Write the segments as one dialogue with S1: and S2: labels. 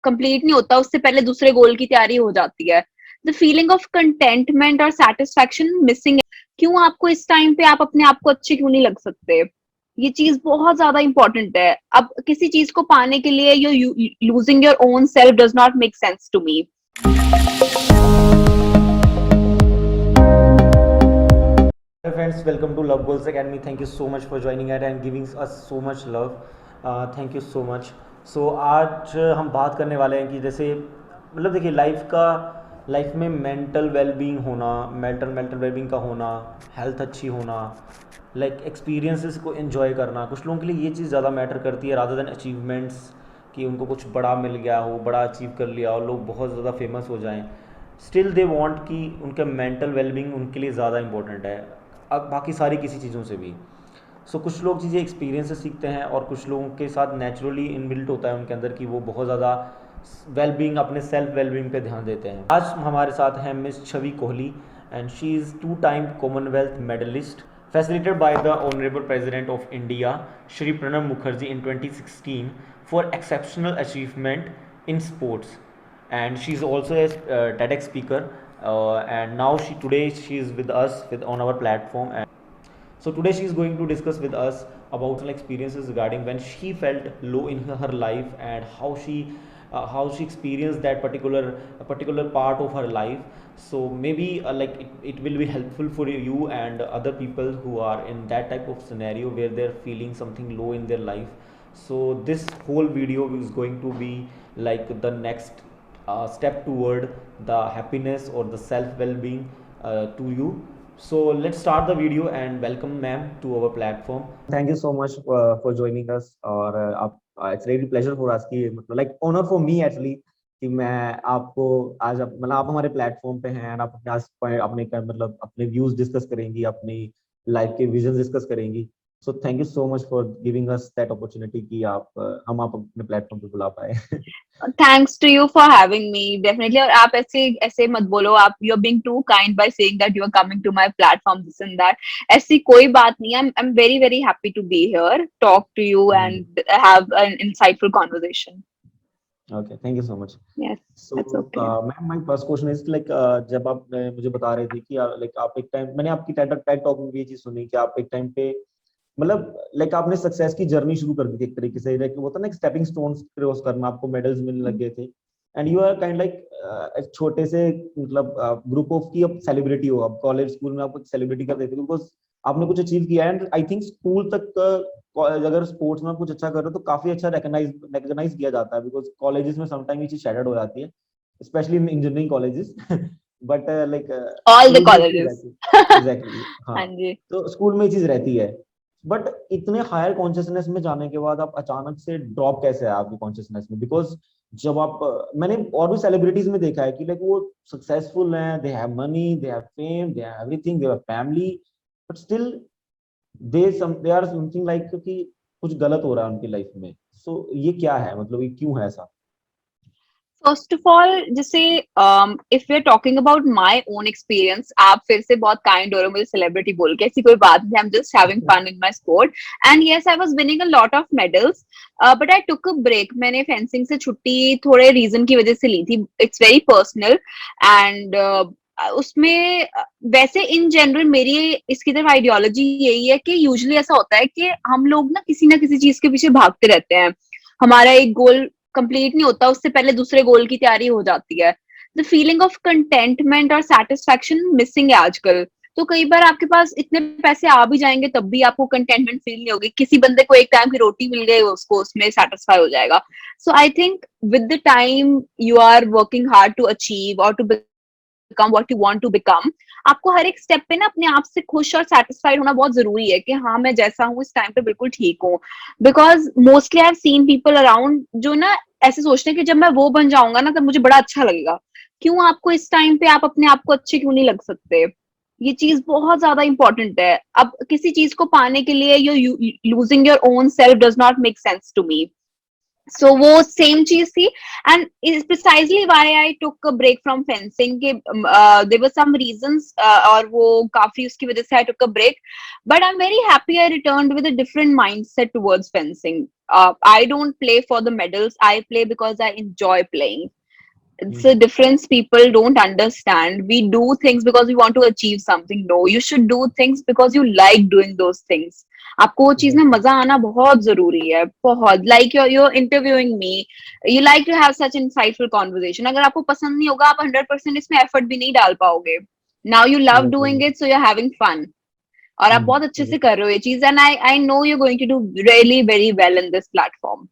S1: Complete नहीं होता उससे पहले दूसरे गोल की तैयारी हो जाती है। द फीलिंग ऑफ कंटेंटमेंट और सेटिस्फैक्शन मिसिंग है। क्यों आपको इस टाइम पे आप अपने आप को अच्छे क्यों नहीं लग सकते? ये चीज बहुत ज्यादा इंपॉर्टेंट है। अब किसी चीज को पाने के लिए you losing your own self does not make sense to me.
S2: Hi friends, welcome to Love Goals Academy. Thank you so much for joining it and giving us so much love. Thank you so much. So आज हम बात करने वाले हैं कि जैसे मतलब देखिए लाइफ में मेंटल वेलबींग होना, मेंटल वेलबींग का होना, हेल्थ अच्छी होना, लाइक एक्सपीरियंसेस को एंजॉय करना, कुछ लोगों के लिए ये चीज़ ज़्यादा मैटर करती है रादर देन अचीवमेंट्स, कि उनको कुछ बड़ा मिल गया हो, बड़ा अचीव कर लिया और लोग बहुत ज़्यादा फेमस हो जाएं। स्टिल दे वांट कि उनका मेंटल वेलबींग उनके लिए ज़्यादा इंपॉर्टेंट है अब बाकी सारी किसी चीज़ों से भी। कुछ लोग चीज़ें एक्सपीरियंस से सीखते हैं और कुछ लोगों के साथ नेचुरली इनबिल्ट होता है उनके अंदर कि वो बहुत ज़्यादा वेलबींग, अपने सेल्फ वेलबींग पे ध्यान देते हैं। आज हमारे साथ हैं miss Chhavi Kohli and she is 2 time Commonwealth medalist facilitated by the Honorable President of India, Shri Pranab Mukherjee in 2016 for exceptional achievement in sports. And she is also a TEDx speaker. And now today she is with us on our platform. And so today she is going to discuss with us about some experiences regarding when she felt low in her life and how she experienced that particular part of her life. So maybe it will be helpful for you and other people who are in that type of scenario where they're feeling something low in their life. So this whole video is going to be like the next step toward the happiness or the self well-being to you. So let's start the video and welcome ma'am to our platform. Thank you so much for joining us. और it's really pleasure for us कि मतलब like honor for me actually कि मैं आपको आज मतलब आप हमारे प्लेटफॉर्म पे हैं और आप अपने आज अपने मतलब अपने व्यूज डिस्कस करेंगी, अपनी लाइफ के विजन डिस्कस करेंगी। So thank you so much for giving us that opportunity कि हम आप अपने प्लेटफॉर्म पे बुला पाए।
S1: Thanks to you for having me definitely. और आप ऐसे ऐसे मत बोलो, आप you are being too kind by saying that you are coming to my platform this and that. ऐसी कोई बात नहीं है। I am very very happy to be here, talk to you and have an insightful conversation.
S2: Okay, thank you so much.
S1: Yes,
S2: So,
S1: that's okay.
S2: ma'am, my first question is like जब आप मुझे बता रहे थे कि like आप एक time मैंने आपकी टेड टॉक में भी ये चीज सुनी कि आप एक टाइम पे मतलब लाइक आपने सक्सेस की जर्नी शुरू कर दी थी एक तरीके से, लाइक वो होता है ना स्टेपिंग स्टोन्स क्रॉस करना, आपको मेडल्स मिलने लग गए थे and you are kind like एक छोटे से मतलब ग्रुप ऑफ की अब सेलिब्रिटी हो, अब कॉलेज स्कूल में आपको सेलिब्रिटी कर देते बिकॉज आपने कुछ अचीव किया एंड आई थिंक स्कूल तक अगर स्पोर्ट्स में कुछ अच्छा कर रहे हो तो काफी अच्छा रिकॉग्नाइज किया जाता है बिकॉज कॉलेजेस में समटाइम ये चीज शेडर्ड हो जाती है, specially in engineering colleges. But like
S1: all the
S2: school में ये चीज
S1: कॉलेजेस।
S2: रहती है एग्जैक्टली। हाँ,
S1: हाँ जी।
S2: तो स्कूल में ये चीज रहती है बट इतने हायर कॉन्शियसनेस में जाने के बाद आप अचानक से ड्रॉप कैसे है आपकी कॉन्शियसनेस में? बिकॉज जब आप मैंने और भी सेलिब्रिटीज में देखा है कि लाइक वो सक्सेसफुल हैं, they have money, they have fame, they have everything, they have family, but still they are something like कि कुछ गलत हो रहा है उनकी लाइफ में। सो ये क्या है, मतलब ये क्यों है ऐसा?
S1: फर्स्ट ऑफ ऑल, जैसे if we are talking about my own experience, आप फिर से बहुत काइंड हो रहे हो मुझे सेलिब्रिटी बोल के, ऐसी कोई बात नहीं। I am just having fun in my sport and yes I was winning a lot of medals, but I took a break. मैंने फेंसिंग से छुट्टी थोड़े रीजन की वजह से ली थी। इट्स वेरी पर्सनल एंड उसमें वैसे इन जनरल मेरी इसकी तरफ आइडियोलॉजी यही है कि यूजुअली ऐसा होता है कि हम लोग ना किसी चीज के पीछे भागते रहते हैं। हमारा एक गोल कंप्लीट नहीं होता उससे पहले दूसरे गोल की तैयारी हो जाती है। द फीलिंग ऑफ कंटेंटमेंट और सेटिस्फैक्शन मिसिंग है आजकल। तो कई बार आपके पास इतने पैसे आ भी जाएंगे तब भी आपको कंटेंटमेंट फील नहीं होगी। किसी बंदे को एक टाइम की रोटी मिल गई, उसको उसमें सेटिस्फाई हो जाएगा। So I think with the time you are working hard to achieve और to become what you want to become, आपको हर एक स्टेप पे ना अपने आप से खुश और सेटिस्फाइड होना बहुत जरूरी है कि हाँ मैं जैसा हूँ इस टाइम पे बिल्कुल ठीक हूँ। Because mostly I have seen people around जो ना ऐसे सोचते हैं कि जब मैं वो बन जाऊंगा ना तब मुझे बड़ा अच्छा लगेगा। क्यों आपको इस टाइम पे आप अपने आप को अच्छे क्यों नहीं लग सकते? ये चीज बहुत ज्यादा इंपॉर्टेंट है। अब किसी चीज को पाने के लिए you losing your own self does not make sense to me. So वो सेम चीज थी and is precisely why I took a break from fencing के देयर वर सम रीजंस और वो काफी उसकी वजह से I took a break. But I am very happy I returned with a different mindset towards fencing. I don't play for the medals. I play because I enjoy playing. It's a
S2: hmm,
S1: difference people don't understand. We do things because we want to achieve something. No, you should do things because you like doing those things. आपको वो चीज में
S2: exactly.
S1: मजा आना बहुत जरूरी है, बहुत. Like you're interviewing me, you like to have such insightful conversation. अगर आपको पसंद नहीं होगा, आप 100% इसमें एफर्ट भी नहीं डाल पाओगे. Now you love doing
S2: exactly.
S1: it, so you're having fun. और आप बहुत अच्छे से
S2: एग्जैक्टली।
S1: कर रहे हो ये चीज, and I know you're going to do really very well in this platform.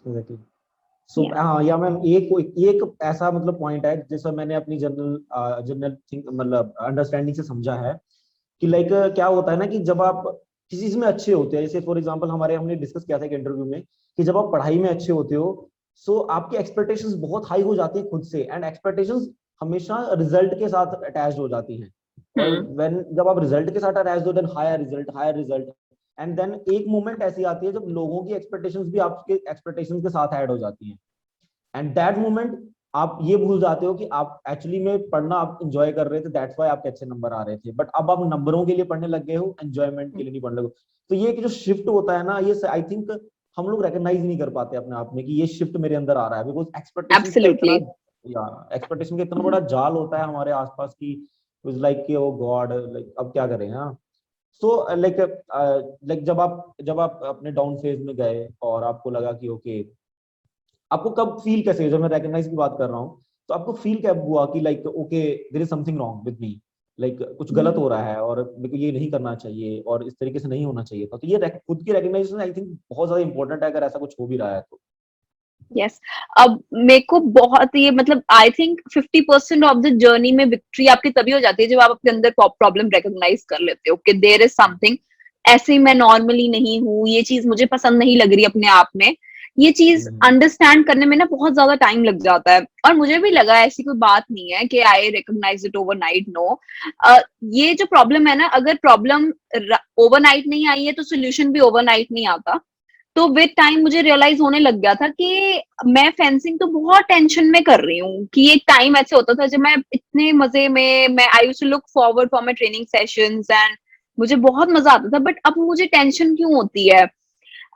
S2: Exactly. So
S1: Yeah.
S2: हाँ, या मैम एक एक ऐसा मतलब पॉइंट है जैसा मैंने अपनी जनरल जनरल थिंक मतलब अंडरस्टैंडिंग से समझा है कि लाइक क्या होता है ना कि जब आप किसी चीज में अच्छे होते हैं, जैसे फॉर एग्जांपल हमारे हमने डिस्कस किया था एक इंटरव्यू में कि जब आप पढ़ाई में अच्छे होते हो, सो आपकी एक्सपेक्टेशंस बहुत हाई हो जाती है खुद से, एंड एक्सपेक्टेशंस हमेशा रिजल्ट के साथ अटैच हो जाती हैं। और
S1: Hmm.
S2: व्हेन जब आप रिजल्ट के साथ अटैच हो, then higher result, and then एक मोमेंट ऐसी आती है जब लोगों की एक्सपेक्टेशंस भी आपके एक्सपेक्टेशंस के साथ ऐड हो जाती हैं, एंड दैट मोमेंट आप ये भूल जाते हो कि आप एक्चुअली में पढ़ना आप इंजॉय कर रहे थे, दैट्स व्हाई आपके अच्छे नंबर आ रहे थे, बट अब आप नंबरों के लिए पढ़ने लग गए हो, एंजॉयमेंट के लिए नहीं पढ़ने लगे हो। तो ये जो शिफ्ट होता है ना, ये आई थिंक हम लोग रिकॉग्नाइज नहीं कर पाते अपने आप में कि ये शिफ्ट मेरे अंदर आ रहा है, बिकॉज
S1: Absolutely.
S2: एक्सपेक्टेशन का इतना बड़ा जाल होता है हमारे आसपास की, लाइक कि ओ गॉड, लाइक अब क्या करें। हाँ, सो लाइक लाइक जब आप अपने डाउन फेज में गए और आपको लगा कि ओके, आपको कब फील कैसे, जब मैं रिकॉग्नाइज की बात कर रहा हूँ, तो आपको फील कब हुआ कि like okay there is something wrong with me, like कुछ गलत हो रहा है और मेरे को ये नहीं करना चाहिए और इस तरीके से नहीं होना चाहिए था। तो ये खुद की रिकॉग्नाइजेशन आई थिंक बहुत ज्यादा इंपॉर्टेंट है, अगर ऐसा कुछ हो भी रहा है तो।
S1: यस. अब मेरे को बहुत ये मतलब I think 50% of the journey में विक्ट्री आपकी तभी हो जाती है जब आप अपने अंदर प्रॉब्लम रिकॉग्नाइज कर लेते हो कि देयर इज समथिंग, ऐसे मैं नॉर्मली नहीं हूँ, ये चीज मुझे पसंद नहीं लग रही अपने आप में. ये चीज
S2: हम्म,
S1: अंडरस्टैंड करने में ना बहुत ज्यादा टाइम लग जाता है, और मुझे भी लगा ऐसी कोई बात नहीं है कि I recognise it overnight. No, ये जो प्रॉब्लम है ना, अगर प्रॉब्लम ओवरनाइट नहीं आई है तो सोल्यूशन भी ओवरनाइट नहीं आता. तो विद टाइम मुझे रियलाइज होने लग गया था कि मैं फेंसिंग तो बहुत टेंशन में कर रही हूँ. कि एक टाइम ऐसे होता था जब मैं इतने मजे में, मैं I used to look forward for my training sessions, and मुझे बहुत मजा आता था, बट अब मुझे टेंशन क्यों होती है.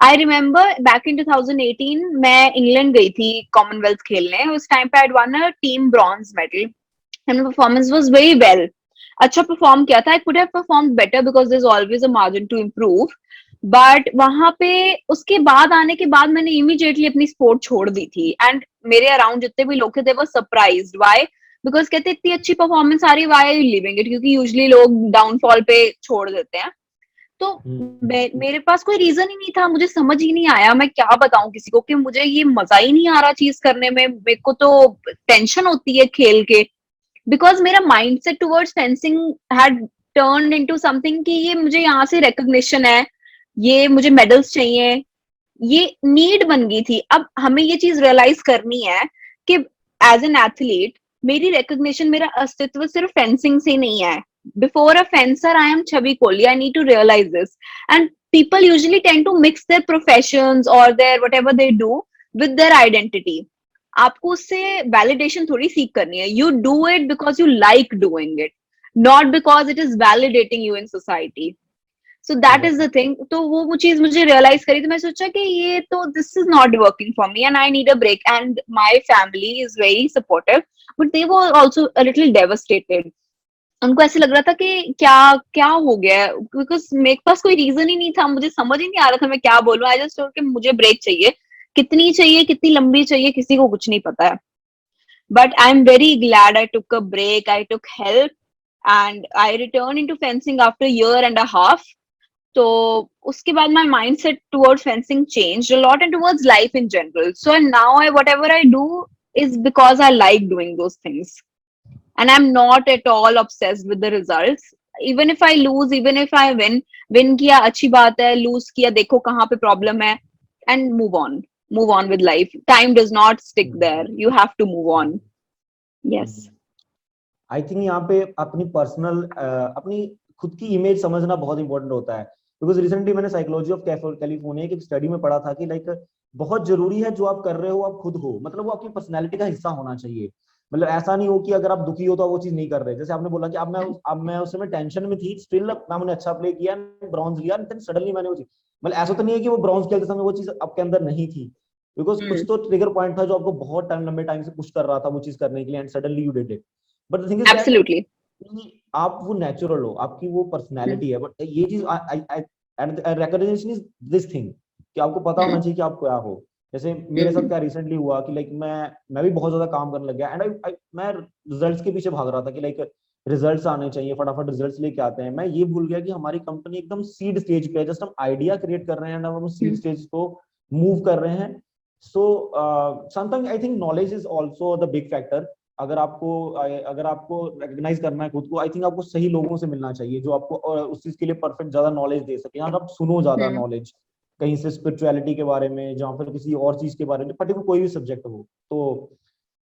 S1: आई रिमेम्बर बैक इन 2018 मैं इंग्लैंड गई थी कॉमनवेल्थ खेलने. उस टाइम पे I won a team bronze medal, and performance was very well. अच्छा परफॉर्म किया था. I could have perform better because there is always a margin to improve. But वहां पे उसके बाद आने के बाद मैंने इमीडिएटली अपनी स्पोर्ट छोड़ दी थी, एंड मेरे अराउंड जितने भी लोग थे they were surprised. Why? Because कहते इतनी अच्छी परफॉर्मेंस आ रही, why are you leaving it, क्योंकि यूजुअली लोग डाउनफॉल पे छोड़ देते हैं. तो
S2: हम्म,
S1: मेरे पास कोई रीजन ही नहीं था, मुझे समझ ही नहीं आया मैं क्या बताऊं किसी को कि मुझे ये मजा ही नहीं आ रहा चीज करने में. मेरे को तो टेंशन होती है खेल के, बिकॉज मेरा mindset towards fencing had turn into something कि ये मुझे यहाँ से रिकॉग्निशन है, ये मुझे मेडल्स चाहिए, ये नीड बन गई थी. अब हमें ये चीज रियलाइज करनी है कि एज एन एथलीट मेरी रिकॉग्निशन, मेरा अस्तित्व सिर्फ फेंसिंग से नहीं है. Before a fencer I am Chhavi Kohli. I need to realize this. And people usually tend to mix their professions or their whatever they do with their identity. आपको उससे validation थोड़ी सीख करनी है. You do it because you like doing it, not because it is validating you in society. So that is
S2: exactly.
S1: The thing. तो वो चीज मुझे रियलाइज करी, तो मैं सोचा कि ये तो this is not working for me and I need a break. And my family is very supportive, but they were also a little devastated. उनको ऐसे लग रहा था कि क्या क्या हो गया है, बिकॉज मेरे पास कोई रीजन ही नहीं था, मुझे समझ ही नहीं आ रहा था मैं क्या बोलूं. आई जस्ट कि मुझे ब्रेक चाहिए. कितनी चाहिए, कितनी लंबी चाहिए, किसी को कुछ नहीं पता है. But I'm very glad I took a break, I took help, and I returned into fencing after a year and a half. So उसके बाद my mindset towards fencing changed a lot and towards life in general. So now whatever I do is because I like doing those things, and I'm not at all obsessed with the results. Even if I lose, even if I win किया अच्छी बात है, lose किया देखो कहाँ पे problem है, and move on with life. Time does not stick there. You have to move on. Yes.
S2: I think यहाँ पे अपनी पर्सनल अपनी खुद की इमेज समझना बहुत इंपॉर्टेंट होता है, बिकॉज रिसेंटली मैंने साइकोलॉजी ऑफ कैलिफोर्निया की स्टडी में पढ़ा था कि लाइक बहुत जरूरी है जो आप कर रहे हो आप खुद हो, मतलब वो आपकी पर्सनैलिटी का हिस्सा होना चाहिए। मतलब ऐसा नहीं हो कि अगर आप दुखी हो तो आप वो चीज नहीं कर रहे, जैसे आपने बोला कि अब मैं उस समय टेंशन में थी, स्टिल मैंने अच्छा प्ले किया, ब्रॉन्ज लिया, सडनली मैंने वो चीज, मतलब ऐसा तो नहीं है कि वो ब्रॉन्ज खेलते समय वो चीज आपके अंदर नहीं थी, बिकॉज कुछ तो ट्रिगर पॉइंट था जो आपको बहुत टाइम, लंबे टाइम से पुश कर रहा था वो चीज करने के लिए, and suddenly you did it. But the thing is that
S1: absolutely.
S2: आप वो नेचुरल हो, आपकी वो पर्सनैलिटी है, बट ये चीज रिकॉग्निशन इज दिस थिंग कि आपको पता होना चाहिए कि आप क्या हो। जैसे मेरे साथ क्या रिसेंटली हुआ कि लाइक मैं भी बहुत ज्यादा काम करने लग गया, एंड मैं रिजल्ट्स के पीछे भाग रहा था कि लाइक रिजल्ट्स आने चाहिए, फटाफट रिजल्ट्स लेके आते हैं। मैं ये भूल गया कि हमारी कंपनी एकदम सीड स्टेज पे है, जस्ट हम आइडिया क्रिएट कर रहे हैं, हम सीड स्टेज को मूव कर रहे हैं। So sometimes I think knowledge is also the big factor. अगर आपको रिकग्नाइज करना है खुद को, आई थिंक आपको सही लोगों से मिलना चाहिए जो आपको उस चीज के लिए परफेक्ट ज्यादा नॉलेज दे सके, या आप सुनो ज्यादा नॉलेज कहीं से स्पिरिचुअलिटी के बारे में, जहाँ फिर किसी और चीज के बारे में, पर्टिकुलर कोई भी सब्जेक्ट हो। तो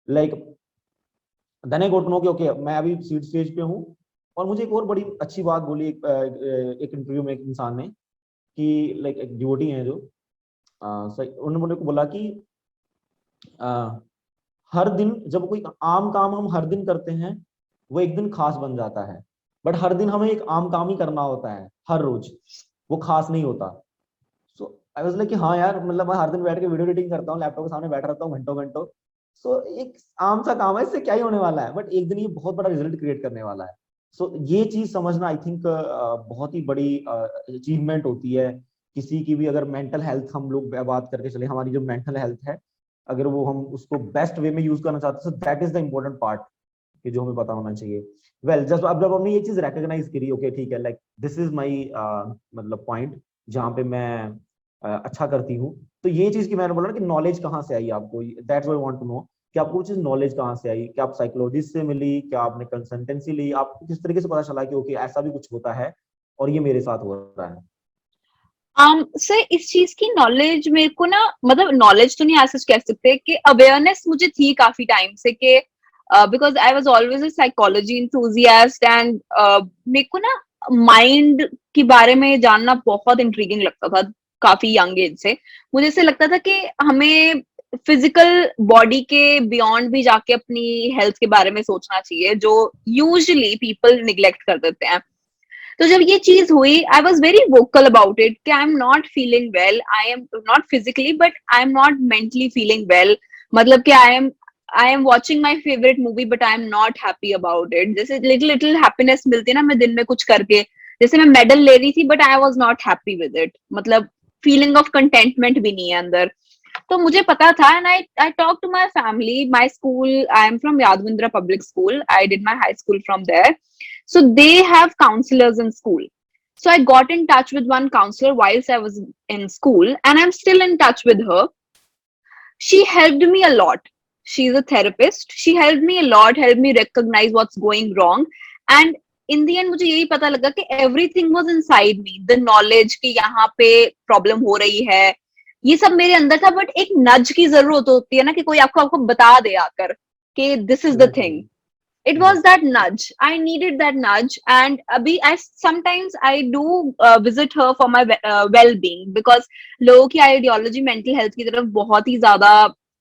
S2: like then I got to know कि ओके मैं अभी सीड स्टेज पे हूँ। और मुझे एक और बड़ी अच्छी बात बोली एक इंटरव्यू में एक इंसान ने, कि लाइक एक डिवोटी है जो उन्होंने मुझे को बोला कि हर दिन जब कोई आम काम हम हर दिन करते हैं, वो एक दिन खास बन जाता है। बट हर दिन हमें एक आम काम ही करना होता है हर रोज, वो खास नहीं होता। सो आई वाज लाइक कि हाँ यार, मतलब मैं हर दिन बैठ के वीडियो एडिटिंग करता हूँ, लैपटॉप के सामने बैठा रहता हूँ घंटों घंटों। सो एक आम सा काम है, इससे क्या ही होने वाला है, बट एक दिन ये बहुत बड़ा रिजल्ट क्रिएट करने वाला है। सो ये चीज समझना आई थिंक बहुत ही बड़ी अचीवमेंट होती है किसी की भी। अगर मेंटल हेल्थ हम लोग बात करके चले, हमारी जो मेंटल हेल्थ है, अगर वो हम उसको बेस्ट वे में यूज करना चाहते हैं, so that is the important part कि जो हमें पता होना चाहिए। वेल जस्ट अब जब हमने ये चीज रिकॉग्नाइज करी, ओके ठीक है, लाइक दिस इज माई मतलब पॉइंट जहाँ पे मैं अच्छा करती हूँ। तो ये चीज की मैंने बोला ना कि नॉलेज कहाँ से आई आपको, that's why I want to know कि आपको वो चीज नॉलेज कहाँ से आई, क्या आप साइकोलॉजिस्ट से मिली, क्या आपने कंसल्टेंसी ली, आपको किस तरीके से पता चला कि ओके ऐसा भी कुछ होता है और ये मेरे साथ हो रहा है।
S1: सर इस चीज की नॉलेज मेरे को ना, मतलब नॉलेज तो नहीं ऐसा कह सकते कि अवेयरनेस मुझे थी काफी टाइम से कि because I was always a psychology enthusiast and मेरे को ना माइंड के बारे में जानना बहुत इंट्रीगिंग लगता था काफी यंग एज से। मुझे ऐसे लगता था कि हमें फिजिकल बॉडी के बियॉन्ड भी जाके अपनी हेल्थ के बारे में सोचना चाहिए, जो यूजुअली पीपल निग्लेक्ट कर देते हैं। तो जब ये चीज हुई I was very vocal about it कि I am not feeling well, I am not physically but I am not mentally feeling well. मतलब कि I am watching my favourite movie but I am not happy about it. जैसे little little happiness मिलती है ना मैं दिन में कुछ करके, जैसे मैं मेडल ले रही थी but I was not happy with it, मतलब फीलिंग ऑफ कंटेंटमेंट भी नहीं है अंदर। तो मुझे पता था and I talk to my family, my school, I am from Yadavindra public school, I did my high school from there. So they have counselors in school. So I got in touch with one counselor whilst I was in school, and I'm still in touch with her. She helped me a lot. She's a therapist. She helped me a lot, helped me recognize what's going wrong. And in the end मुझे यही पता लगा कि everything was inside me. The knowledge कि यहाँ पे problem हो रही है, ये सब मेरे अंदर था, बट एक नज की जरूरत होती है ना कि कोई आपको आपको बता दे आकर कि this is the
S2: exactly.
S1: thing. It was that nudge. I needed that nudge, and abhi I sometimes I do visit her for my well-being, because लोगों की आइडियोलॉजी मेंटल हेल्थ की तरफ बहुत ही ज्यादा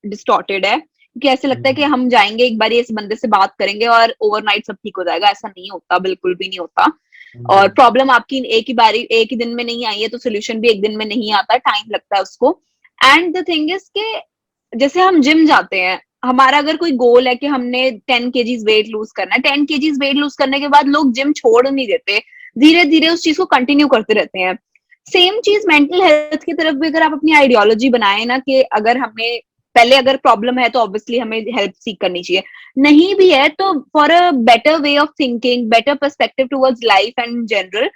S1: डिस्टॉर्टेड है, क्योंकि ऐसे लगता है कि हम जाएंगे एक बार इस बंदे से बात करेंगे और ओवरनाइट सब ठीक हो जाएगा। ऐसा नहीं होता, बिल्कुल भी नहीं होता। और प्रॉब्लम आपकी एक ही दिन में नहीं आई है तो सोल्यूशन भी एक दिन में नहीं आता, टाइम लगता है उसको। एंड द थिंग इज के जैसे हम जिम जाते हैं, हमारा अगर कोई गोल है कि हमने 10 kgs वेट लूज करना है, 10 kgs वेट लूज करने के बाद लोग जिम छोड़ नहीं देते, धीरे धीरे उस चीज को कंटिन्यू करते रहते हैं। सेम चीज मेंटल हेल्थ की तरफ भी अगर आप अपनी आइडियोलॉजी बनाए ना कि अगर हमें पहले अगर प्रॉब्लम है तो ऑब्वियसली हमें हेल्प सीख करनी चाहिए, नहीं भी है तो for a better way of thinking, better perspective towards life and in general,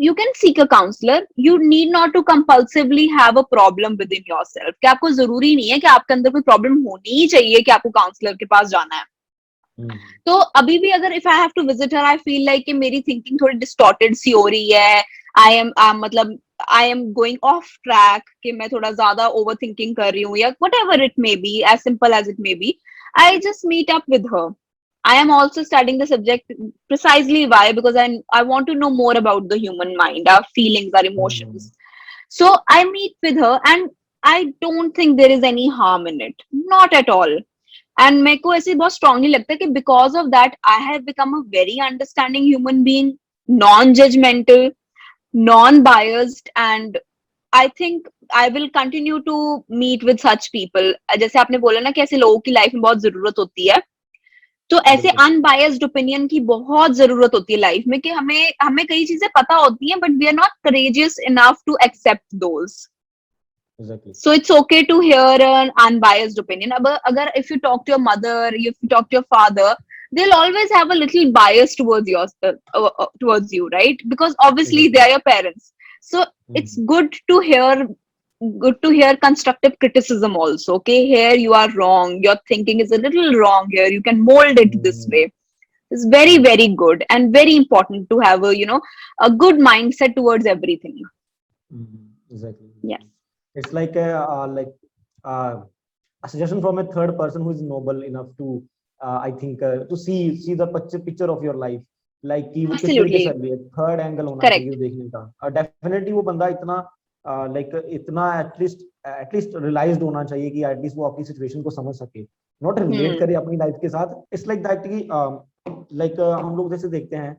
S1: you can seek a counselor. You need not to compulsively have a problem within yourself, कि आपको जरूरी नहीं है कि आपके अंदर कोई प्रॉब्लम होनी ही चाहिए कि आपको काउंसलर के पास जाना है। तो अभी भी अगर if I have to visit her, I feel like कि मेरी थिंकिंग थोड़ी डिस्टॉर्टेड सी हो रही है, मतलब I am going of track, कि मैं थोड़ा ज्यादा ओवर थिंकिंग कर रही हूँ या whatever it may be, as simple as it may be, I just meet up with her. I am also studying the subject precisely why, because I want to know more about the human mind, our feelings, our emotions. So I meet with her and I don't think there is any harm in it, not at all. And मेरे को ऐसे बहुत strongly लगता है कि because of that I have become a very understanding human being, non-judgmental, non-biased, and I think I will continue to meet with such people. जैसे आपने बोला ना कि ऐसे लोगों की लाइफ में बहुत जरूरत होती है, तो ऐसे
S2: बिल्कुल
S1: अनबायस्ड ओपिनियन की बहुत जरूरत होती है लाइफ में, कि हमें हमें कई चीजें पता होती हैं but we are not courageous enough to accept those.
S2: Exactly.
S1: So it's okay to hear an unbiased opinion. अब अगर if you talk to your mother, if you talk to your father, they'll always have a little bias towards towards you, right? Because obviously they
S2: exactly.
S1: are your parents. So it's good to hear constructive criticism also. Okay, here you are wrong. Your thinking is a little wrong here. You can mold it this way. It's very, very good and very important to have a good mindset towards everything.
S2: Exactly.
S1: Yes.
S2: It's like uh, a suggestion from a third person who is noble enough to I think to see the picture of your life, like कि वो किस तरीके से
S1: Absolutely.
S2: चल रही है, third angle होना चाहिए
S1: Correct.
S2: देखने का. और डेफिनेटली वो बंदा इतना लाइक इतना एटलीस्ट रियलाइज्ड होना चाहिए कि एटलीस्ट वो आपकी सिचुएशन को समझ सके, नॉट रिलेट
S1: Hmm.
S2: करे अपनी लाइफ के साथ. इट्स लाइक दैट कि लाइक हम लोग जैसे देखते हैं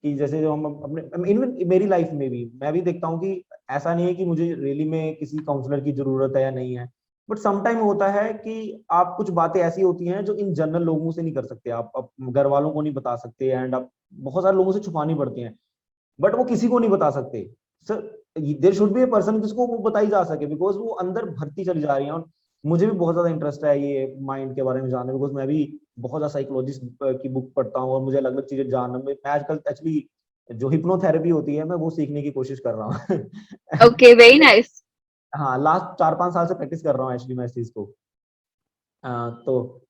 S2: कि जैसे जो हम अपने इवन मेरी लाइफ में भी मैं भी देखता हूँ कि ऐसा नहीं है कि मुझे रियली में किसी काउंसलर की जरूरत है या नहीं है, बट सम टाइम होता है कि आप कुछ बातें ऐसी होती हैं जो इन जनरल लोगों से नहीं कर सकते, आप घर वालों को नहीं बता सकते, एंड आप बहुत सारे लोगों से छुपानी पड़ती हैं, बट वो किसी को नहीं बता सकते. Sir there should be a person जिसको वो बताई जा सके, बिकॉज वो अंदर भरती चली जा रही है. और मुझे भी बहुत ज्यादा इंटरेस्ट है ये माइंड के बारे में जानने, बिकॉज मैं भी बहुत ज्यादा साइकोलॉजिस्ट की बुक पढ़ता हूँ और मुझे अलग अलग चीजें जानने में, मैं आजकल एक्चुअली जो हिप्नोथेरेपी होती है मैं वो सीखने की कोशिश कर रहा हूँ.
S1: Okay, very
S2: मतलब
S1: nice.
S2: हाँ, लास्ट 4-5 साल से प्रैक्टिस कर रहा हूँ एक्चुअली मैं इस चीज को. तो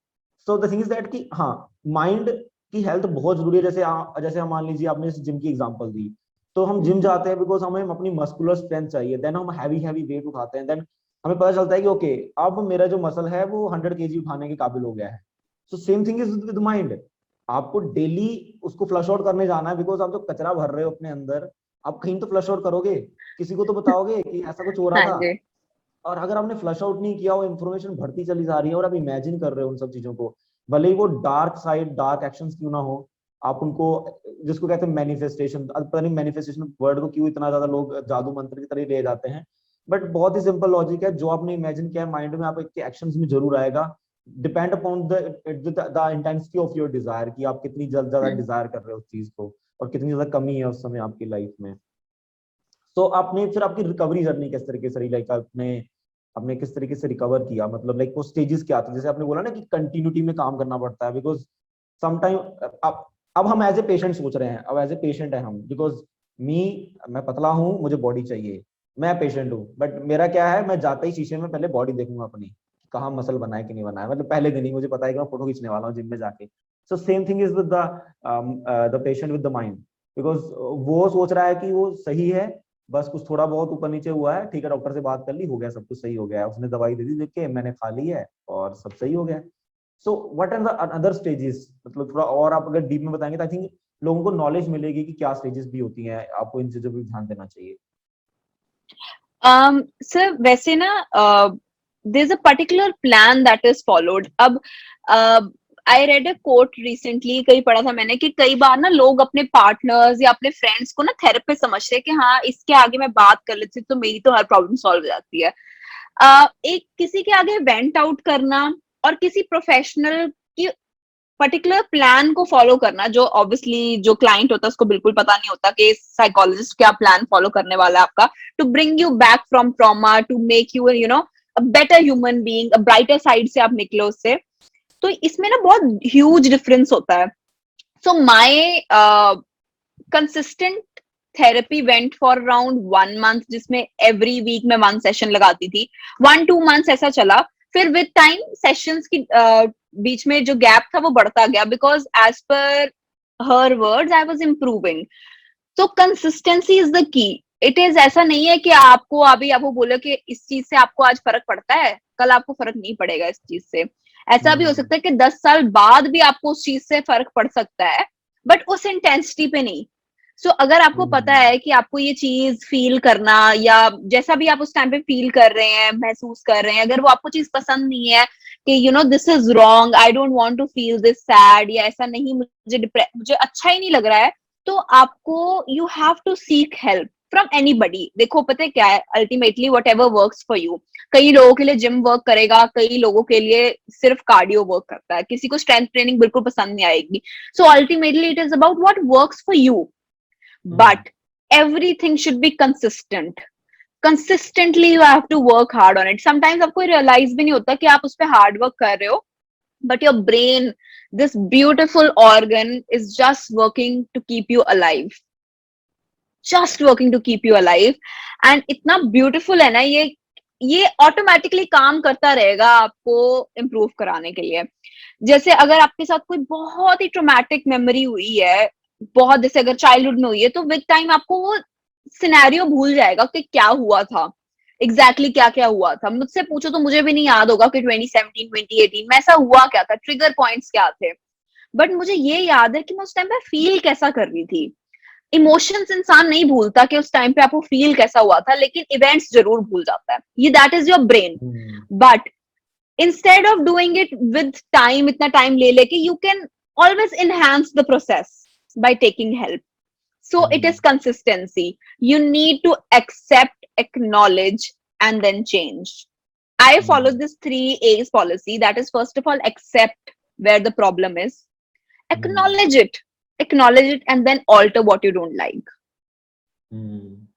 S2: so the thing is that कि हाँ, माइंड की हेल्थ बहुत जरूरी है. जैसे हम मान लीजिए आपने जिम की एग्जांपल दी, तो हम जिम
S1: Mhm.
S2: जाते हैं बिकॉज हमें अपनी मस्कुलर स्ट्रेंथ चाहिए, देन हम हैवी हैवी वेट उठाते हैं, देन हमें पता चलता है कि ओके अब मेरा जो मसल है वो 100 kg उठाने के काबिल हो गया है. So same thing is with mind. आपको डेली उसको फ्लश आउट करने जाना है, बिकॉज आप जो कचरा भर रहे हो अपने अंदर, आप कहीं तो फ्लश आउट करोगे, किसी को तो बताओगे कि ऐसा कुछ हो रहा
S1: हाँ
S2: था.
S1: जी.
S2: और अगर आपने फ्लश आउट नहीं किया, वो इन्फॉर्मेशन बढ़ती चली जा रही है और आप इमेजिन कर रहे हो उन सब चीजों को, भले ही वो डार्क साइड डार्क एक्शंस क्यों ना हो, आप उनको, जिसको कहते हैं मैनिफेस्टेशन, पता नहीं मैनिफेस्टेशन वर्ड को क्यों इतना ज्यादा लोग जादू मंत्र की तरह ले जाते हैं, बट बहुत ही सिंपल लॉजिक है, जो आपने इमेजिन किया है माइंड में आपके एक्शंस में जरूर आएगा. Depend upon the intensity of your desire, कि आप कितनी जल्द ज्यादा
S1: हम्म.
S2: डिजायर कर रहे हो उस चीज को, और कितनी ज्यादा कमी है उस समय आपकी लाइफ में. तो आपने फिर आपकी रिकवरी जर्नी किस तरीके से रही, लाइक आपने आपने किस तरीके से रिकवर किया, मतलब लाइक वो स्टेजेस क्या थे, जैसे आपने बोला ना कि कंटिन्यूटी में काम करना पड़ता है, बिकॉज समटाइम अब हम एज ए पेशेंट सोच रहे हैं, अब एज ए पेशेंट है हम, बिकॉज मी मैं पतला हूँ, मुझे बॉडी चाहिए, मैं पेशेंट हूँ, बट मेरा क्या है, मैं जाते ही शीशे में पहले बॉडी देखूंगा अपनी, कहाँ मसल बना है कि नहीं बना है, मतलब पहले दिन ही मुझे पता है कि मैं फोटो खींचने वाला हूँ जिम में जाके. So same thing is with the patient with the mind, because वो सोच रहा है कि वो सही है, बस कुछ थोड़ा बहुत ऊपर नीचे हुआ है, ठीक है, डॉक्टर से बात कर ली, हो गया, सब कुछ सही हो गया, उसने दवाई दे दी, देख के मैंने खा ली है और सब सही हो गया. So what are the other stages, मतलब थोड़ा और आप अगर डीप में बताएंगे तो आई थिंक लोगों को नॉलेज मिलेगी कि क्या स्टेजेस भी होती हैं, आपको इन चीजों पर ध्यान देना चाहिए.
S1: सर वैसे ना there's a particular plan that is followed. अब I read a quote recently, कहीं पढ़ा था मैंने कि कई बार ना लोग अपने पार्टनर्स या अपने फ्रेंड्स को ना थेरेपिस्ट समझते हैं कि हाँ इसके आगे मैं बात कर लेती हूँ तो मेरी तो हर प्रॉब्लम सॉल्व हो जाती है. एक किसी के आगे वेंट आउट करना और किसी प्रोफेशनल की पर्टिकुलर प्लान को फॉलो करना, जो ऑब्वियसली जो क्लाइंट होता है उसको बिल्कुल पता नहीं होता कि साइकोलॉजिस्ट क्या प्लान फॉलो करने वाला है आपका, to bring you back from trauma, to make you a better human being, a brighter side से आप निकलो उससे. तो इसमें ना बहुत ह्यूज डिफरेंस होता है. So my consistent therapy went for around 1 month, जिसमें एवरी वीक में 1 सेशन लगाती थी. 1-2 मंथ्स ऐसा चला. फिर विद टाइम सेशंस की बीच में जो गैप था वो बढ़ता गया, because as per her words I was improving. तो consistency is the key. It is ऐसा नहीं है कि आपको अभी आपको बोले कि इस चीज से आपको आज फर्क पड़ता है, कल आपको फर्क नहीं पड़ेगा इस चीज से. ऐसा भी हो सकता है कि 10 साल बाद भी आपको उस चीज से फर्क पड़ सकता है, बट उस इंटेंसिटी पे नहीं. सो अगर आपको पता है कि आपको ये चीज फील करना, या जैसा भी आप उस टाइम पे फील कर रहे हैं, महसूस कर रहे हैं, अगर वो आपको चीज पसंद नहीं है कि this is wrong, I don't want to feel this sad, या ऐसा नहीं, मुझे अच्छा ही नहीं लग रहा है, तो आपको you have to seek help. From anybody. देखो पता है क्या है, ultimately whatever works for you. कई लोगों के लिए जिम वर्क करेगा, कई लोगों के लिए सिर्फ कार्डियो वर्क करता है, किसी को स्ट्रेंथ ट्रेनिंग बिल्कुल पसंद नहीं आएगी। So ultimately it is about what works for you,
S2: hmm
S1: but everything should be consistent. Consistently you have to work hard on it. Sometimes आपको realize भी नहीं होता कि आप उस पर hard work कर रहे हो, but your brain, this beautiful organ, is just working to keep you alive, just working to keep you alive. And इतना beautiful है ना ये ऑटोमेटिकली काम करता रहेगा आपको इम्प्रूव कराने के लिए। जैसे अगर आपके साथ कोई बहुत ही ट्रोमैटिक मेमोरी हुई है, बहुत जैसे अगर चाइल्डहुड में हुई है, तो विद टाइम आपको वो सिनेरियो भूल जाएगा कि क्या हुआ था, एग्जैक्टली क्या क्या हुआ था। मुझसे पूछो तो मुझे भी नहीं याद होगा कि 2017 2018 में ऐसा हुआ क्या था, ट्रिगर पॉइंट्स क्या थे, बट मुझे ये याद है कि मैं उस टाइम पे फील कैसा कर रही थी। इमोशंस इंसान नहीं भूलता कि उस टाइम पे आपको फील कैसा हुआ था, लेकिन इवेंट्स जरूर भूल जाता है, ये that is your brain.
S2: Hmm
S1: but instead of doing it with time, इतना टाइम ले लेके, you can always enhance the process by taking help. So it is
S2: hmm
S1: consistency. You need to accept, acknowledge, and then change. I follow
S2: hmm
S1: this 3 A's policy. That is, first of all, accept where the problem is,
S2: hmm
S1: acknowledge it, and then alter what you don't like.
S2: Hmm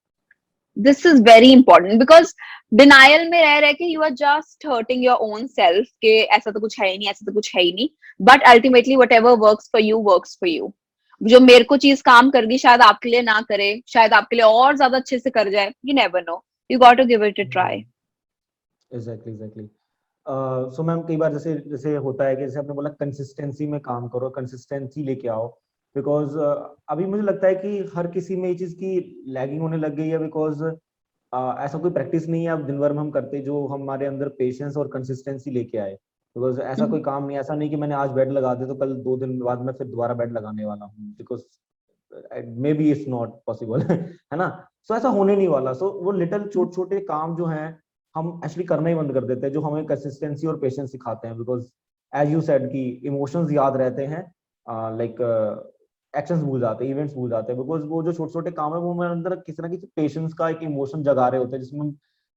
S1: This is very important because denial में रह रहे कि you are just hurting your own self, के ऐसा तो कुछ है ही नहीं, ऐसा तो कुछ है ही नहीं। But ultimately whatever works for you. जो मेरे को चीज काम कर गई, शायद आपके लिए ना करे, शायद आपके लिए और ज्यादा अच्छे से कर जाए, you never know. You got to give it a try.
S2: Exactly exactly. So ma'am कई बार जैसे जैसे होता है कि जैसे आपने बोला कंसिस्टेंसी में काम करो, कंसिस्टेंसी लेके आओ, बिकॉज अभी मुझे लगता है कि हर किसी में ये चीज की लैगिंग होने लग गई है, बिकॉज ऐसा कोई प्रैक्टिस नहीं है अब दिन भर में हम करते जो हमारे अंदर पेशेंस और कंसिस्टेंसी लेके आए। बिकॉज ऐसा कोई काम नहीं, ऐसा नहीं कि मैंने आज बेड लगा दिया तो कल 2 दिन बाद मैं फिर दोबारा बेड लगाने वाला हूँ, because may be it's not possible है ना। सो ऐसा होने नहीं वाला। सो वो लिटिल छोटे छोटे काम जो हैं हम एक्चुअली करना ही बंद कर देते हैं, जो हमें कंसिस्टेंसी और पेशेंस सिखाते हैं, बिकॉज एज यू सेड कि इमोशंस याद रहते हैं, लाइक एक्शंस भूल जाते हैं, इवेंट्स भूल जाते हैं, बिकॉज वो जो छोटे छोटे काम है वो हमारे अंदर किसी ना किसी पेशेंस का एक इमोशन जगा रहे होते हैं, जिसमें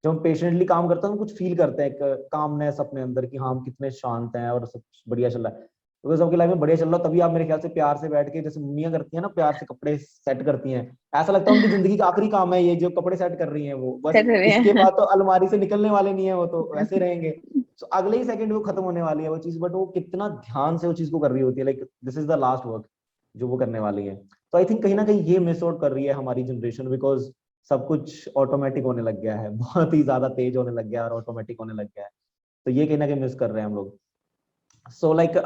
S2: जब हम पेशेंटली काम करते हैं हम कुछ फील करते हैं, एक कामनेस अपने अंदर कि हाँ हम कितने शांत हैं और सब बढ़िया चल रहा है। बिकॉज आपकी लाइफ में बढ़िया चल रहा है तभी आप मेरे ख्याल से प्यार से बैठ के, जैसे मम्मियां करती हैं ना प्यार से कपड़े सेट करती हैं, ऐसा लगता है उनकी जिंदगी का आखिरी काम है ये जो कपड़े सेट कर रही हैं, वो बस इसके बाद तो अलमारी से निकलने वाले नहीं है, वो तो वैसे रहेंगे। तो अगले ही सेकंड वो खत्म होने वाली है वो चीज, बट वो कितना ध्यान से वो चीज को कर रही होती है, like this is the last work जो वो करने वाली है। तो आई थिंक कहीं ना कहीं ये मिस आउट कर रही है हमारी जनरेशन, बिकॉज सब कुछ ऑटोमेटिक होने लग गया है, बहुत ही ज्यादा तेज होने लग गया है और ऑटोमेटिक होने लग गया है। तो ये कहीं ना कहीं मिस कर रहे हैं हम लोग। सो लाइक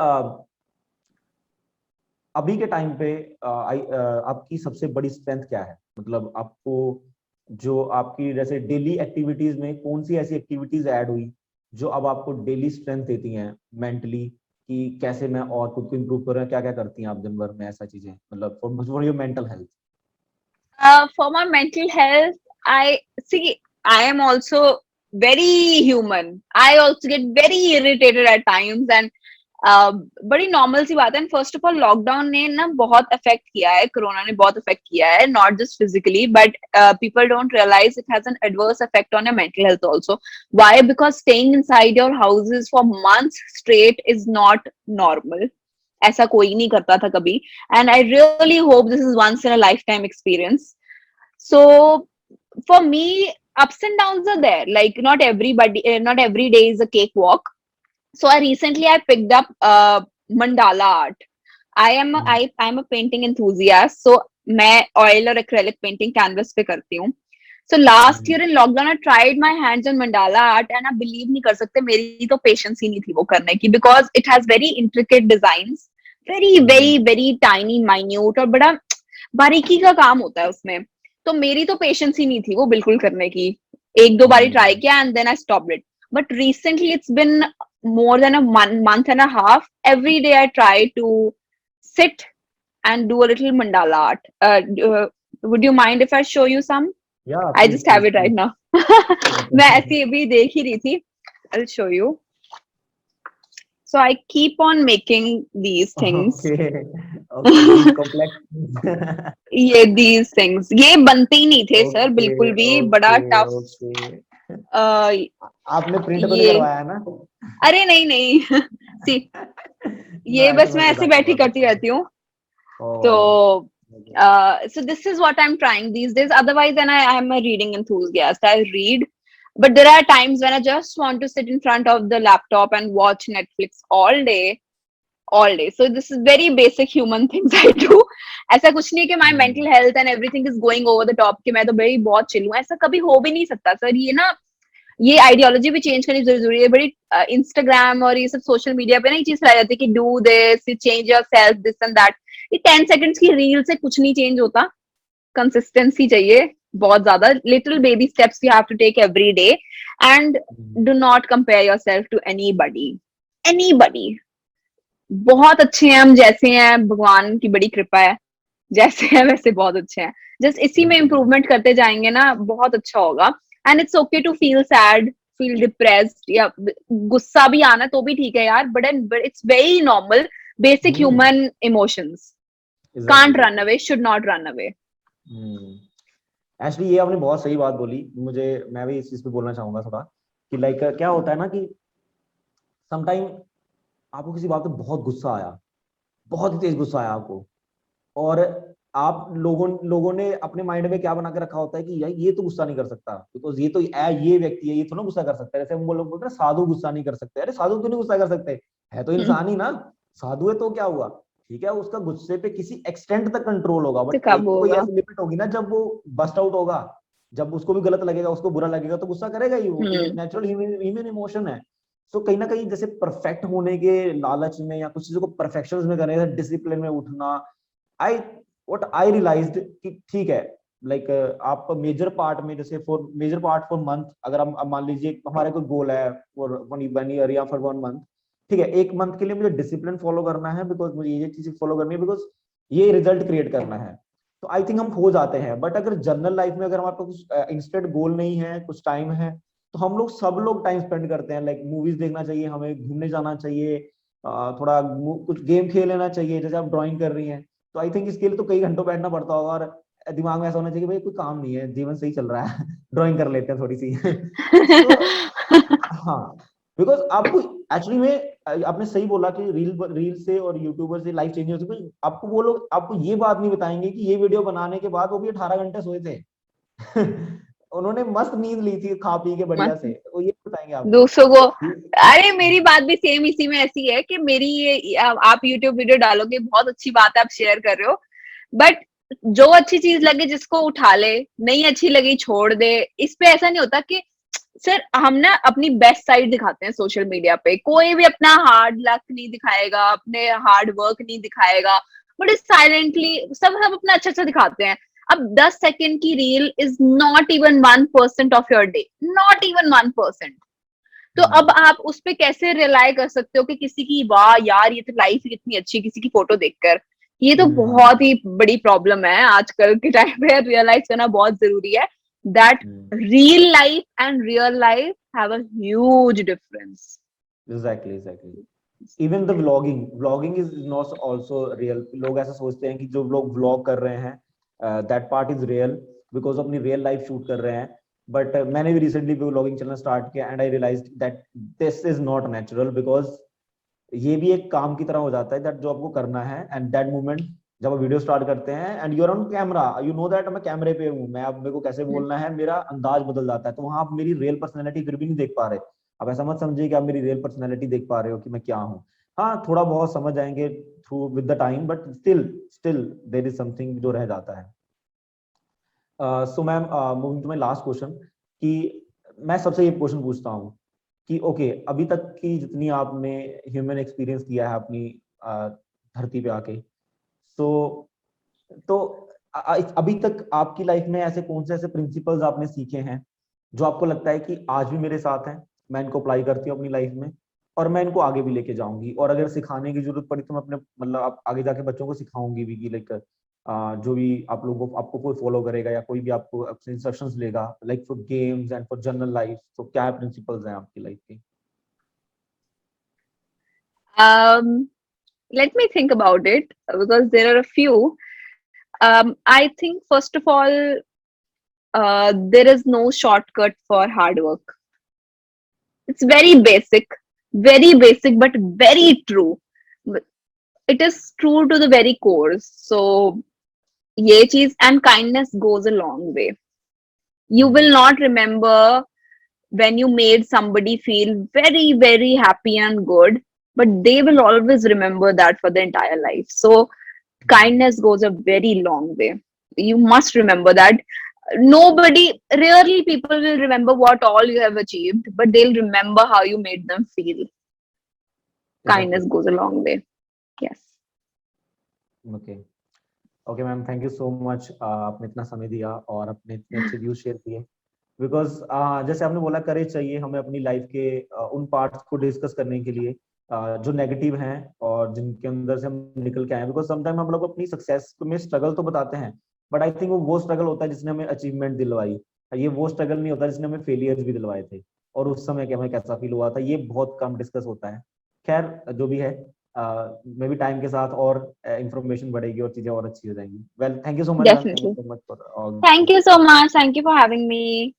S2: अभी के टाइम पे आपकी सबसे बड़ी स्ट्रेंथ क्या है, मतलब आपको जो आपकी जैसे डेली एक्टिविटीज में कौन सी ऐसी एक्टिविटीज ऐड हुई जो अब आपको डेली स्ट्रेंथ देती हैं मेंटली, कि कैसे मैं और खुद को इम्प्रूव कर रहा हूँ, क्या क्या करती हैं आप दिन भर में ऐसा चीजें, मतलब for your mental health.
S1: For my mental health, I see, I am also very human. I also get very irritated at times, and बड़ी नॉर्मल सी बात है। फर्स्ट ऑफ ऑल लॉकडाउन ने ना बहुत अफेक्ट किया है, कोरोना ने बहुत अफेक्ट किया है, not just physically but people don't realise it has an adverse effect on your mental health also. Why? Because staying inside your houses for months straight is not normal. ऐसा कोई नहीं करता था कभी, and I really hope this is once in a lifetime experience. So for me, ups and downs are there. Like not every day is a cakewalk. So I picked up mandala art. I'm a painting enthusiast. So मैं oil और acrylic painting canvas पे करती हूँ. So last year in lockdown, I tried my hands on mandala art, and आप believe नहीं कर सकते मेरी तो patience ही नहीं थी वो करने की, because it has very intricate designs, very tiny, minute, और बड़ा बारीकी का काम होता है उसमें। तो मेरी तो पेशेंस ही नहीं थी वो बिल्कुल करने की। एक दो बारी ट्राई किया and then I stopped it. But recently it's been more than a month and a half. Every day I try to sit and do a little mandala art. Would you mind if I show you some?
S2: या
S1: I
S2: please
S1: just have
S2: please
S1: it right
S2: please.
S1: now. मैं ऐसी अभी देख ही रही थी। I'll show you. So I keep on making these things.
S2: Okay okay, these complex
S1: ये these things ये बनते ही नहीं थे सर,
S2: ओके
S1: बिल्कुल भी। बड़ा
S2: ओके
S1: टफ।
S2: ओके।
S1: uh,
S2: आपने प्रिंट तो नहीं
S1: ये
S2: करवाया ना?
S1: अरे नहीं नहीं सी,
S2: नो,
S1: ये
S2: ऐसे
S1: बस
S2: मैं
S1: मैं ऐसे
S2: मजाक कर
S1: बैठी
S2: रहा
S1: करती रहती हूँ।
S2: था।
S1: So, so this is what I'm trying these days. Otherwise, then I am a reading enthusiast. I read, but there are times when I just want to sit in front of the laptop and watch Netflix all day, all day. So this is very basic human things I do. ऐसा कुछ नहीं है कि my mental health and everything is going over the top कि मैं तो भाई बहुत चिल हूँ, ऐसा कभी हो भी नहीं सकता सर। ये ना, ये आइडियोलॉजी भी चेंज करनी जरूरी है बड़ी। इंस्टाग्राम और ये सब सोशल मीडिया पे ना ये चीज फैलाई जाती है कि do this, you change your self, this and that. ये 10 सेकंड्स की रील से कुछ नहीं चेंज होता। कंसिस्टेंसी चाहिए बहुत ज्यादा। Little baby steps you have to take every day, and do not compare yourself to anybody. बहुत अच्छे हैं हम जैसे हैं, भगवान की बड़ी कृपा है। जैसे हैं वैसे बहुत अच्छे हैं। जस्ट इसी में
S2: बिल्कुल।
S1: इम्प्रूवमेंट करते जाएंगे ना, बहुत अच्छा होगा। And it's okay to feel sad, feel depressed, या गुस्सा भी आना तो भी ठीक है यार, but it's very normal, basic
S2: hmm.
S1: Human emotions.
S2: Exactly
S1: can't run
S2: exactly.
S1: Away, should not run away.
S2: Actually ये आपने बहुत सही बात बोली। मुझे, मैं भी इस चीज पे बोलना चाहूंगा थोड़ा कि लाइक क्या होता है ना कि समटाइम आपको किसी बात पे बहुत गुस्सा आया, बहुत ही तेज गुस्सा आया आपको, और आप लोगों लोगों ने अपने माइंड में क्या बना के रखा होता है कि यार ये तो गुस्सा नहीं कर सकता, बिकॉज ये तो ये व्यक्ति है, ये थोड़ा गुस्सा कर सकता है। जैसे हम लोग बोलते हैं ना, साधु गुस्सा नहीं कर सकते। अरे साधु क्यों नहीं गुस्सा कर सकते? है तो इंसान ही ना। साधु है तो क्या हुआ? ठीक है, उसका गुस्से पे किसी एक्सटेंट तक कंट्रोल होगा,
S1: तो
S2: बट
S1: कब
S2: एक तो कोई
S1: होगा?
S2: ऐसी लिमिट होगी ना जब वो बस्ट आउट होगा, जब उसको भी गलत लगेगा, उसको बुरा लगेगा, तो गुस्सा करेगा ही। वो
S1: हम्म।
S2: नेचुरल ह्यूमन इमोशन है। तो कहीं ना कहीं जैसे परफेक्ट होने के लालच में या कुछ चीजों को परफेक्शन में करने, डिसिप्लिन में उठना, आई व्हाट आई रियलाइज्ड कि ठीक है, लाइक आप मेजर पार्ट में, जैसे for major part for month, अगर हम अब मान लीजिए हमारे कोई गोल है फॉर 1 ईयर या फॉर 1 मंथ, ठीक है, 1 मंथ के लिए मुझे डिसिप्लिन फॉलो करना है, बिकॉज मुझे ये चीजें फॉलो करनी है, बिकॉज ये रिजल्ट क्रिएट करना है। तो आई थिंक हम हो जाते हैं। बट अगर जनरल लाइफ में अगर हमारे पास कुछ इंस्टेंट गोल नहीं है, कुछ टाइम है, तो हम लोग सब लोग टाइम स्पेंड करते हैं। लाइक मूवीज देखना चाहिए, हमें घूमने जाना चाहिए, थोड़ा कुछ गेम खेल लेना चाहिए, जैसे आप ड्राइंग कर रही हैं। तो आई थिंक इसके लिए तो कई घंटों बैठना पड़ता होगा, और दिमाग में ऐसा होना चाहिए कि भाई कोई काम नहीं है, जीवन सही चल रहा है, ड्राइंग कर लेते हैं थोड़ी सी। तो हाँ, बिकॉज आपको एक्चुअली में आपने सही बोला कि रील से और यूट्यूबर से लाइफ चेंज होती है। आपको वो लोग आपको ये बात नहीं बताएंगे कि ये वीडियो बनाने के बाद वो भी 18 घंटे सोए थे। उन्होंने मस्त नींद ली थी खा पी के बढ़िया से, वो ये बताएंगे आपको।
S1: दूसरों को। अरे मेरी बात भी सेम इसी में ऐसी है कि मेरी ये आप यूट्यूब वीडियो डालोगे, बहुत अच्छी बात है, आप शेयर कर रहे हो, बट जो अच्छी चीज लगे जिसको उठा ले, नहीं अच्छी लगी छोड़ दे। इस पे ऐसा नहीं होता कि सर हम ना अपनी बेस्ट साइड दिखाते हैं सोशल मीडिया पे। कोई भी अपना हार्ड लक नहीं दिखाएगा, अपने हार्ड वर्क नहीं दिखाएगा, बट साइलेंटली सब सब अपना अच्छा अच्छा दिखाते हैं। अब 10 सेकेंड की reel is not even 1% of your day, not even 1%। तो अब आप उस पे कैसे रिलाई कर सकते हो कि किसी की वाह यार ये तो लाइफ कितनी अच्छी, किसी की फोटो देखकर। ये तो बहुत ही बड़ी प्रॉब्लम है आजकल के टाइम पे, रियलाइज करना बहुत जरूरी है that real life and real life have a huge difference.
S2: Exactly exactly. Even the vlogging is not also real. लोग ऐसा सोचते हैं कि जो लोग व्लॉग कर रहे हैं that part is real, because अपनी रियल लाइफ शूट कर रहे हैं। बट मैंने भी रिसेंटली व्लॉगिंग चैनल स्टार्ट किया, and I realise that this is not natural, because ये भी एक काम की तरह हो जाता है, दैट जो आपको करना है, एंड दैट मोमेंट जब आप वीडियो स्टार्ट करते हैं and you are on camera, you know that मैं कैमरे पे हूँ, मैं अब मेरे को कैसे बोलना है, मेरा अंदाज बदल जाता है। तो वहां आप मेरी रियल पर्सनैलिटी फिर भी नहीं देख पा रहे। अब ऐसा मत समझिए कि आप मेरी रियल पर्सनैलिटी देख पा रहे हो कि मैं क्या हूँ। हाँ, थोड़ा बहुत समझ आएंगे through with the time, but still still there is something जो रह जाता है। So ma'am, moving to my last question, कि मैं सबसे ये क्वेश्चन पूछता हूँ कि ओके, अभी तक की जितनी आपने ह्यूमन एक्सपीरियंस किया है अपनी धरती पे आके, तो तो अभी तक आपकी लाइफ में ऐसे कौन से ऐसे प्रिंसिपल्स आपने सीखे हैं जो आपको लगता है कि आज भी मेरे साथ हैं, मैं इनको अप्लाई करती हूँ अपनी लाइफ में, और मैं इनको आगे भी लेके जाऊंगी, और अगर सिखाने की जरूरत पड़ी तो मैं अपने मतलब आगे जाके बच्चों को सिखाऊंगी भी कि लाइक जो भी आप लोगों को आपको कोई फॉलो करेगा या कोई भी आपको इंस्ट्रक्शंस लेगा, like for games and for general life, तो क्या प्रिंसिपल्स हैं आपकी लाइफ के?
S1: Let me think about it because there are a few. I think first of all, there is no shortcut for hard work. It's very basic, but very true. It is true to the very core. So, ये चीज and kindness goes a long way. You will not remember when you made somebody feel very, very happy and good, but they will always remember that for the entire life. So, kindness goes a very long way. You must remember that. Nobody, rarely people will remember what all you have achieved, but they'll remember how you made them feel. Kindness
S2: Exactly.
S1: goes a long way. Yes.
S2: Okay okay ma'am, thank you so much, आपने इतना समय दिया और अपने इतने अच्छे views share किए। Because जैसे आपने बोला, करेज चाहिए हमें अपनी लाइफ के उन पार्ट्स को डिस्कस करने के लिए जो नेगेटिव हैं और जिनके अंदर से हम निकल के आए। बिकॉज समटाइम हम लोग अपनी सक्सेस में स्ट्रगल तो बताते हैं, बट आई थिंक वो स्ट्रगल होता है जिसने हमें अचीवमेंट दिलवाई। ये वो स्ट्रगल नहीं होता जिसने हमें फेलियर्स भी दिलवाए थे, और उस समय हमें कैसा फील हुआ था, ये बहुत कम डिस्कस होता है। खैर जो भी है, मे बी टाइम के साथ और इंफॉर्मेशन बढ़ेगी और चीजें और अच्छी हो जाएंगी। Well, thank you so much ma'am, thank you
S1: Definitely.
S2: So much for all
S1: Thank you
S2: this.
S1: so much. Thank you for having me.